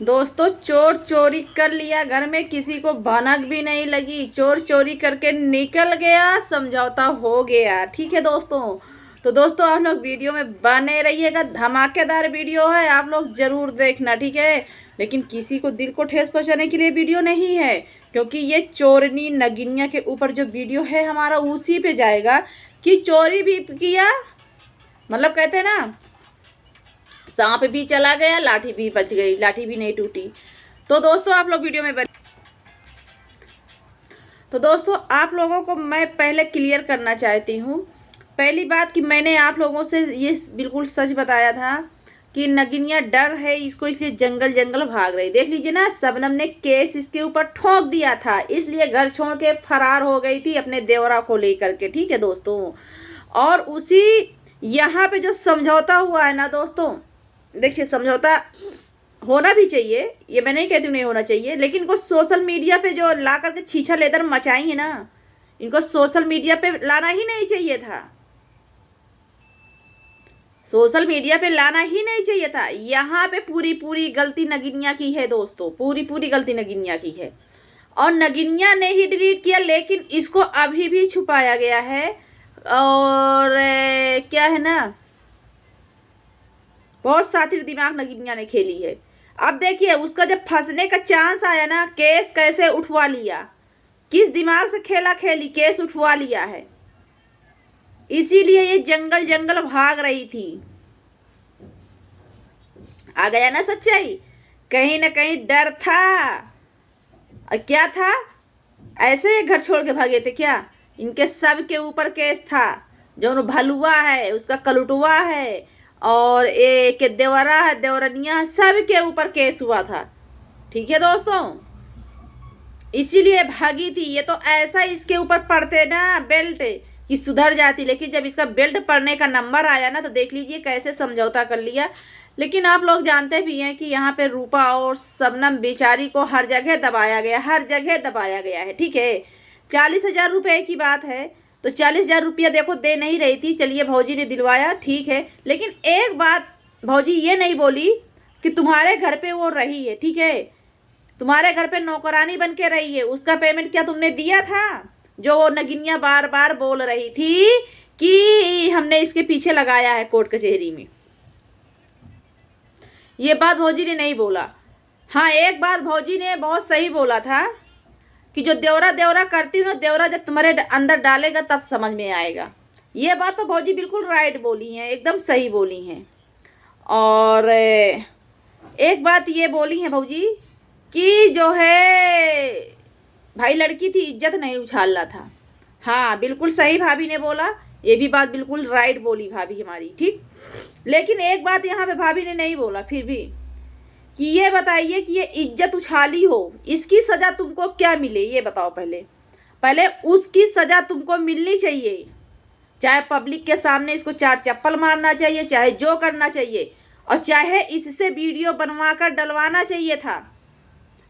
दोस्तों चोर चोरी कर लिया, घर में किसी को भनक भी नहीं लगी, चोर चोरी करके निकल गया, समझौता हो गया। ठीक है दोस्तों, तो दोस्तों आप लोग वीडियो में बने रहिएगा, धमाकेदार वीडियो है, आप लोग जरूर देखना। ठीक है, लेकिन किसी को दिल को ठेस पहुंचाने के लिए वीडियो नहीं है, क्योंकि ये चोरनी नगिनिया के ऊपर जो वीडियो है हमारा उसी पे जाएगा कि चोरी भी किया, मतलब कहते हैं ना, सांप भी चला गया लाठी भी बच गई, लाठी भी नहीं टूटी। तो दोस्तों आप लोग वीडियो में तो दोस्तों आप लोगों को मैं पहले क्लियर करना चाहती हूँ। पहली बात कि मैंने आप लोगों से ये बिल्कुल सच बताया था कि नगिनिया डर है इसको, इसलिए जंगल जंगल भाग रही। देख लीजिए ना, शबनम ने केस इसके ऊपर ठोक दिया था, इसलिए घर छोड़ के फरार हो गई थी अपने देवरा को लेकर के। ठीक है दोस्तों, और उसी यहाँ पे जो समझौता हुआ है ना दोस्तों, देखिए समझौता होना भी चाहिए, ये मैं नहीं कहती हूँ नहीं होना चाहिए, लेकिन इनको सोशल मीडिया पे जो ला करके छीछा लेदर मचाएंगे ना, इनको सोशल मीडिया पे लाना ही नहीं चाहिए था, सोशल मीडिया पे लाना ही नहीं चाहिए था। यहाँ पे पूरी पूरी गलती नगिनिया की है दोस्तों, पूरी पूरी गलती नगिनिया की है, और नगिनिया ने ही डिलीट किया, लेकिन इसको अभी भी छुपाया गया है। और क्या है ना, बहुत सातिर दिमाग नगिनिया ने खेली है। अब देखिए उसका जब फंसने का चांस आया ना, केस कैसे उठवा लिया, किस दिमाग से खेला खेली, केस उठवा लिया है, इसीलिए ये जंगल जंगल भाग रही थी। आ गया ना सच्चाई, कहीं ना कहीं डर था। और क्या था, ऐसे ये घर छोड़ के भागे थे क्या? इनके सब के ऊपर केस था, जो भलुआ है उसका कलुटवा है, और एक देवरा है, देवरनिया, सब के ऊपर केस हुआ था। ठीक है दोस्तों, इसीलिए भागी थी। ये तो ऐसा इसके ऊपर पड़ते ना बेल्ट कि सुधर जाती, लेकिन जब इसका बेल्ट पड़ने का नंबर आया ना, तो देख लीजिए कैसे समझौता कर लिया। लेकिन आप लोग जानते भी हैं कि यहाँ पे रूपा और शबनम बेचारी को हर जगह दबाया गया, हर जगह दबाया गया है। ठीक है, 40,000 रुपये की बात है, तो 40,000 रुपया देखो दे नहीं रही थी, चलिए भौजी ने दिलवाया, ठीक है, लेकिन एक बात भौजी ये नहीं बोली कि तुम्हारे घर पे वो रही है। ठीक है, तुम्हारे घर पे नौकरानी बन के रही है, उसका पेमेंट क्या तुमने दिया था? जो वो नगिनिया बार बार बोल रही थी कि हमने इसके पीछे लगाया है कोर्ट कचहरी में, ये बात भौजी ने नहीं बोला। हाँ, एक बात भौजी ने बहुत सही बोला था कि जो देवरा देवरा करती हूँ ना, देवरा जब तुम्हारे अंदर डालेगा तब समझ में आएगा। ये बात तो भौजी बिल्कुल राइट बोली हैं, एकदम सही बोली हैं। और एक बात ये बोली हैं भौजी कि जो है भाई लड़की थी, इज्जत नहीं उछालना था। हाँ बिल्कुल सही भाभी ने बोला, ये भी बात बिल्कुल राइट बोली भाभी हमारी। ठीक, लेकिन एक बात यहाँ पे भाभी ने नहीं बोला फिर भी, कि ये बताइए कि ये इज्जत उछाली हो, इसकी सज़ा तुमको क्या मिले, ये बताओ। पहले पहले उसकी सज़ा तुमको मिलनी चाहिए, चाहे पब्लिक के सामने इसको 4 चप्पल मारना चाहिए, चाहे जो करना चाहिए, और चाहे इससे वीडियो बनवा कर डलवाना चाहिए था,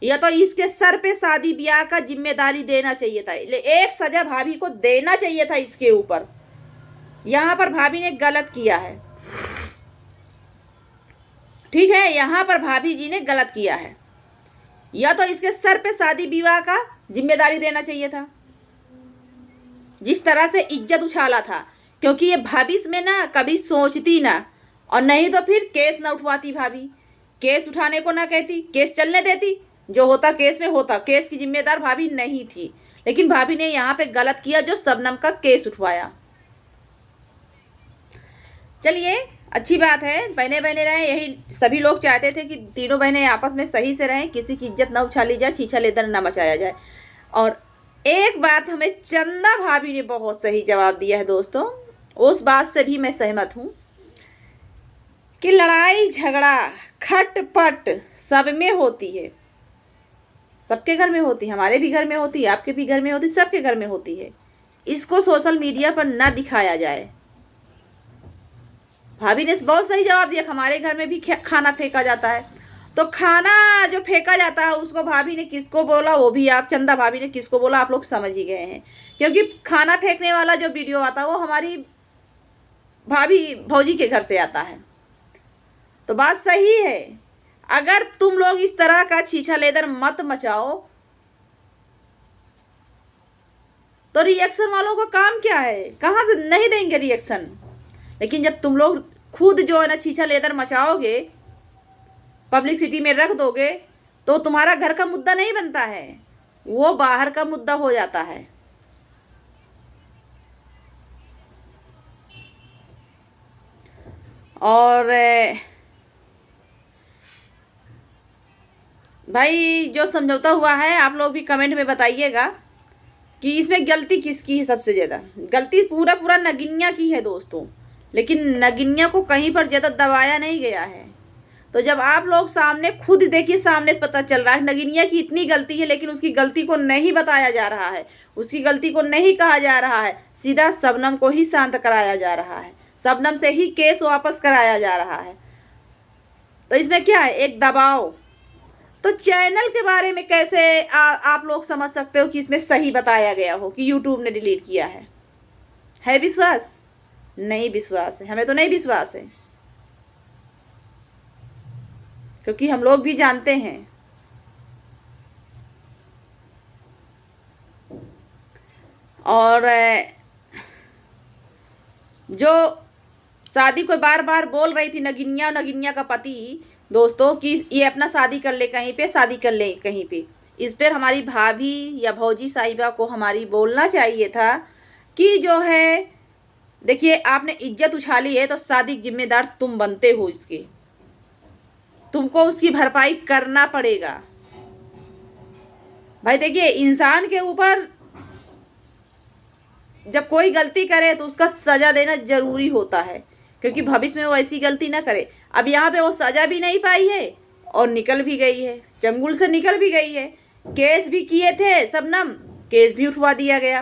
या तो इसके सर पे शादी ब्याह का जिम्मेदारी देना चाहिए था। एक सज़ा भाभी को देना चाहिए था इसके ऊपर। यहाँ पर भाभी ने गलत किया है। ठीक है, यहाँ पर भाभी जी ने गलत किया है, या तो इसके सर पे शादी विवाह का जिम्मेदारी देना चाहिए था, जिस तरह से इज्जत उछाला था, क्योंकि ये भविष्य में ना कभी सोचती ना, और नहीं तो फिर केस ना उठवाती भाभी, केस उठाने को ना कहती, केस चलने देती, जो होता केस में होता, केस की जिम्मेदार भाभी नहीं थी। लेकिन भाभी ने यहाँ पे गलत किया जो शबनम का केस उठवाया। चलिए अच्छी बात है, बहने बहने रहें, यही सभी लोग चाहते थे कि तीनों बहनें आपस में सही से रहें, किसी की इज्जत ना उछाली जाए, छीछा लेदर ना मचाया जाए। और एक बात हमें चंदा भाभी ने बहुत सही जवाब दिया है दोस्तों, उस बात से भी मैं सहमत हूँ कि लड़ाई झगड़ा खटपट सब में होती है, सबके घर में होती है, हमारे भी घर में होती है, आपके भी घर में होती है, सबके घर में होती है। इसको सोशल मीडिया पर ना दिखाया जाए। भाभी ने बहुत सही जवाब दिया, हमारे घर में भी खाना फेंका जाता है, तो खाना जो फेंका जाता है उसको भाभी ने किसको बोला, वो भी आप चंदा भाभी ने किसको बोला आप लोग समझ ही गए हैं, क्योंकि खाना फेंकने वाला जो वीडियो आता है वो हमारी भाभी भौजी के घर से आता है। तो बात सही है, अगर तुम लोग इस तरह का छीछा लेदर मत मचाओ तो रिएक्शन वालों का काम क्या है, कहाँ से नहीं देंगे रिएक्शन। लेकिन जब तुम लोग खुद जो है ना छीछा लेदर मचाओगे, पब्लिसिटी में रख दोगे, तो तुम्हारा घर का मुद्दा नहीं बनता है, वो बाहर का मुद्दा हो जाता है। और भाई जो समझौता हुआ है आप लोग भी कमेंट में बताइएगा कि इसमें गलती किसकी है। सबसे ज़्यादा गलती पूरा नगिनिया की है दोस्तों, लेकिन नगिनिया को कहीं पर ज़्यादा दबाया नहीं गया है। तो जब आप लोग सामने खुद देखिए, सामने से पता चल रहा है नगिनिया की इतनी गलती है, लेकिन उसकी गलती को नहीं बताया जा रहा है, उसकी गलती को नहीं कहा जा रहा है, सीधा शबनम को ही शांत कराया जा रहा है, शबनम से ही केस वापस कराया जा रहा है। तो इसमें क्या है, एक दबाव। तो चैनल के बारे में कैसे आप लोग समझ सकते हो कि इसमें सही बताया गया हो कि यूट्यूब ने डिलीट किया है विश्वास? नहीं विश्वास है, हमें तो नहीं विश्वास है, क्योंकि हम लोग भी जानते हैं। और जो शादी को बार बार बोल रही थी नगिनिया का पति दोस्तों कि ये अपना शादी कर ले कहीं पे, शादी कर ले कहीं पे, इस पर हमारी भाभी या भौजी साहिबा को हमारी बोलना चाहिए था कि जो है देखिए आपने इज्जत उछाली है तो शादी जिम्मेदार तुम बनते हो, इसके तुमको उसकी भरपाई करना पड़ेगा। भाई देखिए इंसान के ऊपर जब कोई गलती करे तो उसका सजा देना जरूरी होता है, क्योंकि भविष्य में वो ऐसी गलती ना करे। अब यहाँ पे वो सजा भी नहीं पाई है और निकल भी गई है, चंगुल से निकल भी गई है। केस भी किए थे शबनम, केस भी उठवा दिया गया,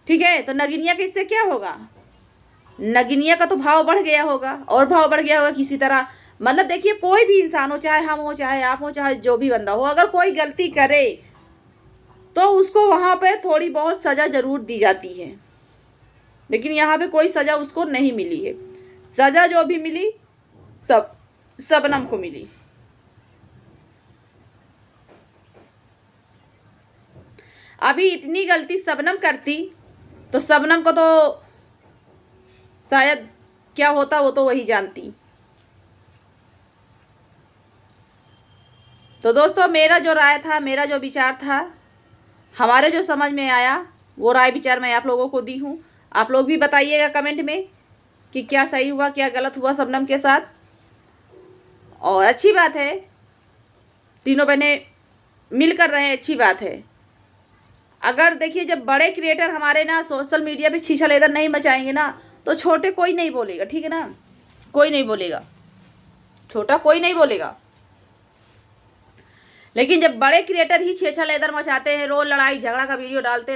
ठीक है। तो नगिनिया का इससे क्या होगा? नगिनिया का तो भाव बढ़ गया होगा, और भाव बढ़ गया होगा किसी तरह। मतलब देखिए कोई भी इंसान हो, चाहे हम हो, चाहे आप हो, चाहे जो भी बंदा हो, अगर कोई गलती करे तो उसको वहाँ पे थोड़ी बहुत सज़ा ज़रूर दी जाती है, लेकिन यहाँ पे कोई सज़ा उसको नहीं मिली है। सज़ा जो भी मिली सब शबनम को मिली। अभी इतनी गलती शबनम करती तो शबनम को तो शायद क्या होता वो तो वही जानती। तो दोस्तों मेरा जो राय था, मेरा जो विचार था, हमारे जो समझ में आया वो राय विचार मैं आप लोगों को दी हूँ। आप लोग भी बताइएगा कमेंट में कि क्या सही हुआ क्या गलत हुआ शबनम के साथ। और अच्छी बात है तीनों बहनें मिल कर रहे हैं, अच्छी बात है। अगर देखिए जब बड़े क्रिएटर हमारे ना सोशल मीडिया पे छीछा लेदर नहीं मचाएंगे ना तो छोटे कोई नहीं बोलेगा, ठीक है ना, कोई नहीं बोलेगा, छोटा कोई नहीं बोलेगा। लेकिन जब बड़े क्रिएटर ही छेछा लेदर मचाते हैं, रोज लड़ाई झगड़ा का वीडियो डालते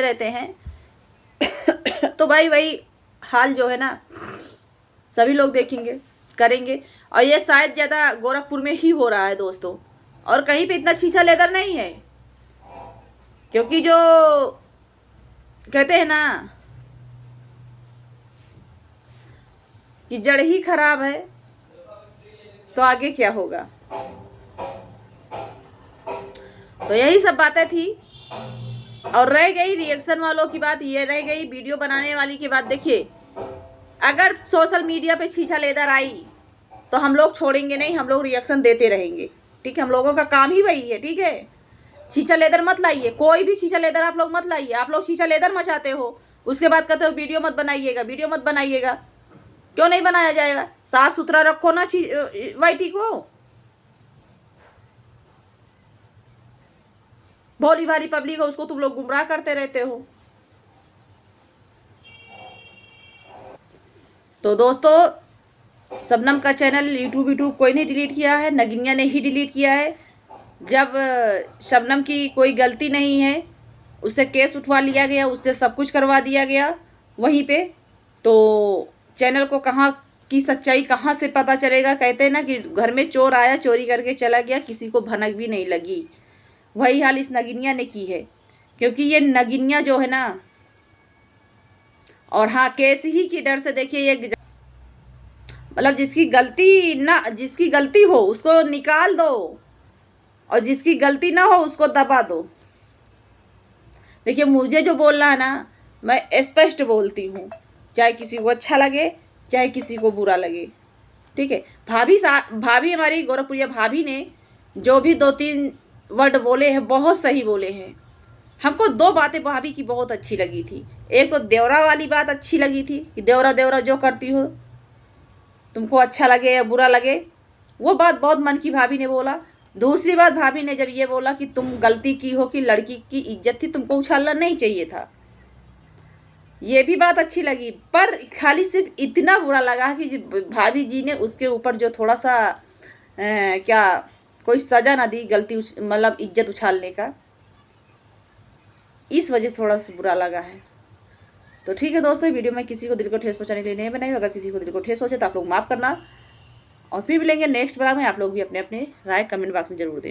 रहते हैं तो भाई वही हाल जो है ना सभी लोग देखेंगे करेंगे। और ये शायद ज़्यादा गोरखपुर में ही हो रहा है दोस्तों, और कहीं पे इतना छीछा लेदर नहीं है, क्योंकि जो कहते हैं ना कि जड़ ही खराब है तो आगे क्या होगा। तो यही सब बातें थी। और रह गई रिएक्शन वालों की बात, ये रह गई वीडियो बनाने वाली की बात। देखिए अगर सोशल मीडिया पे छीछा लेदर आई तो हम लोग छोड़ेंगे नहीं, हम लोग रिएक्शन देते रहेंगे, ठीक है। हम लोगों का काम ही वही है, ठीक है। छीछा लेदर मत लाइए, कोई भी छीछा लेदर आप लोग मत लाइए। आप लोग छीछा लेदर मचाते हो, उसके बाद कहते हो वीडियो मत बनाइएगा, वीडियो मत बनाइएगा। क्यों नहीं बनाया जाएगा? साफ सुथरा रखो ना वाईटी को। भोली भाली पब्लिक है उसको तुम लोग गुमराह करते रहते हो। तो दोस्तों शबनम का चैनल यूट्यूब कोई नहीं डिलीट किया है, नगिनिया ने ही डिलीट किया है। जब शबनम की कोई गलती नहीं है, उससे केस उठवा लिया गया, उससे सब कुछ करवा दिया गया वहीं पे, तो चैनल को कहाँ की सच्चाई कहाँ से पता चलेगा? कहते हैं ना कि घर में चोर आया चोरी करके चला गया, किसी को भनक भी नहीं लगी। वही हाल इस नगिनिया ने की है, क्योंकि ये नगिनिया जो है ना, और हाँ केस ही की डर से देखिए ये मतलब जिसकी गलती हो उसको निकाल दो, और जिसकी गलती ना हो उसको दबा दो। देखिए, मुझे जो बोलना है ना, मैं स्पष्ट बोलती हूँ, चाहे किसी को अच्छा लगे चाहे किसी को बुरा लगे, ठीक है। भाभी हमारी गोरखपुरिया भाभी ने जो भी 2-3 वर्ड बोले हैं बहुत सही बोले हैं। हमको 2 बातें भाभी की बहुत अच्छी लगी थी। एक तो देवरा वाली बात अच्छी लगी थी कि देवरा देवरा जो करती हो तुमको अच्छा लगे या बुरा लगे, वो बात बहुत मन की भाभी ने बोला। दूसरी बात भाभी ने जब ये बोला कि तुम गलती की हो कि लड़की की इज्जत थी, तुमको उछालना नहीं चाहिए था, ये भी बात अच्छी लगी। पर खाली सिर्फ इतना बुरा लगा कि भाभी जी ने उसके ऊपर जो थोड़ा सा क्या कोई सज़ा ना दी, गलती मतलब इज्जत उछालने का, इस वजह से थोड़ा सा बुरा लगा है। तो ठीक है दोस्तों, वीडियो में किसी को दिल को ठेस पहुंचाने के लिए नहीं बनाई। अगर किसी को दिल को ठेस पहुंचे तो आप लोग माफ़ करना, और फिर मिलेंगे नेक्स्ट ब्लॉग में। आप लोग भी अपने अपने राय कमेंट बॉक्स में जरूर दें।